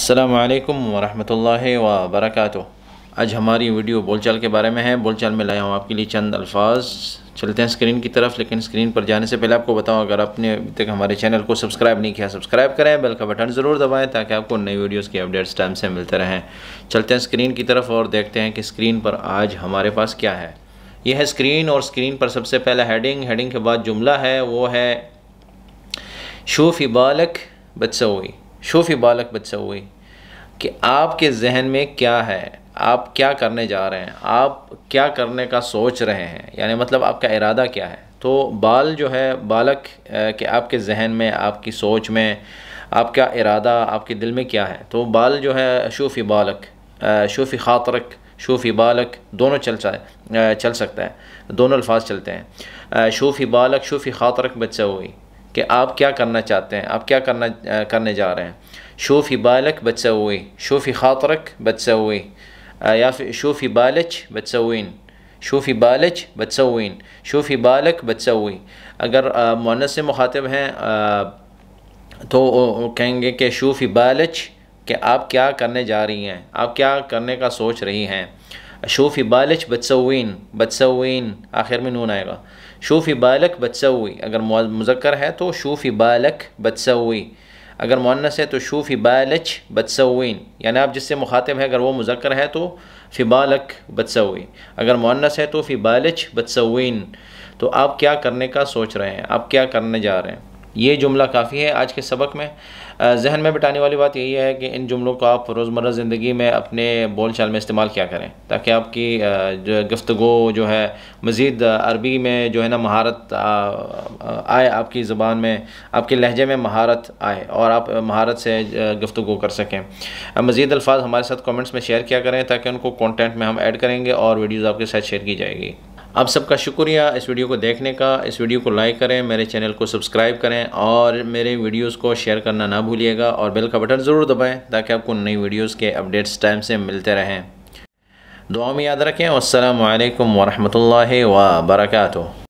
अस्सलामु अलैकुम वरहमतुल्लाहि व बरकातुहू। आज हमारी वीडियो बोलचाल के बारे में है। बोलचाल में लाया हूँ आपके लिए चंद अल्फाज। चलते हैं स्क्रीन की तरफ, लेकिन स्क्रीन पर जाने से पहले आपको बताऊँ, अगर आपने अभी तक हमारे चैनल को सब्सक्राइब नहीं किया, सब्सक्राइब करें, बेल का बटन ज़रूर दबाएं ताकि आपको नई वीडियोज़ की अपडेट्स टाइम से मिलते रहें। चलते हैं स्क्रीन की तरफ और देखते हैं कि स्क्रीन पर आज हमारे पास क्या है। यह है स्क्रीन, और स्क्रीन पर सबसे पहले हेडिंग के बाद जुमला है, वो है शूफ़ी बालक बदसवी। शूफ़ी बालक बदसवी कि आपके जहन में क्या है, आप क्या करने जा रहे हैं, आप क्या करने का सोच रहे हैं, यानी मतलब आपका इरादा क्या है। तो बाल जो है बालक कि आपके जहन में, आपकी सोच में, आपका इरादा आपके दिल में क्या है। तो बाल जो है शूफ़ी बालक, शूफ़ी ख़ातरक, शूफ़ी बालक दोनों चल सकता है, दोनों अल्फाज चलते हैं। शूफ़ी बालक, शूफ़ी ख़ातरक बदसवी कि आप क्या करना चाहते हैं, आप क्या करने जा रहे हैं। शूफ़ी बालक बदसवी, शूफ़ी ख़ातरक बदसवी, या फिर शूफ़ी बालच बदसवीन, शूफ़ी बालच बदसवीन, शूफ़ी बालक बदसवी। अगर मुअन्नस से मुखातिब हैं तो कहेंगे कि शूफ़ी बालच कि आप क्या करने जा रही हैं, आप क्या करने का सोच रही हैं। शूफ़ी बालच बदसवीन, बदसवीन आखिर में नून आएगा। शूफ़ी बालक बदसवी अगर मुज़क्कर है तो शूफ़ी बालक बदसवी, अगर मुअन्नस है तो शूफ़ी बालच बदसवीन, यानी आप जिससे मुखातिब है अगर वो मुज़क्कर है तो फ़ी बालक बदसवी, अगर मुअन्नस है तो फ़ी बालच बदसवीन। तो आप क्या करने का सोच रहे हैं, आप क्या करने जा रहे हैं। ये जुमला काफ़ी है आज के सबक में। जहन में बिठाने वाली बात यही है कि इन जुमलों को आप रोज़मर्रा ज़िंदगी में अपने बोल चाल में इस्तेमाल किया करें, ताकि आपकी जो गुफ्तगू जो है मज़ीद अरबी में जो है ना महारत आए, आपकी ज़बान में, आपके लहजे में महारत आए और आप महारत से गुफ्तगू कर सकें। मज़ीद अल्फाज हमारे साथ कमेंट्स में शेयर किया करें ताकि उनको कंटेंट में हम ऐड करेंगे और वीडियोज़ आपके साथ शेयर की जाएगी। आप सबका शुक्रिया इस वीडियो को देखने का। इस वीडियो को लाइक करें, मेरे चैनल को सब्सक्राइब करें और मेरे वीडियोस को शेयर करना ना भूलिएगा, और बेल का बटन ज़रूर दबाएं ताकि आपको नई वीडियोस के अपडेट्स टाइम से मिलते रहें। दुआ में याद रखें। अस्सलामु अलैकुम वरहमतुल्लाहि व बरकातुहू।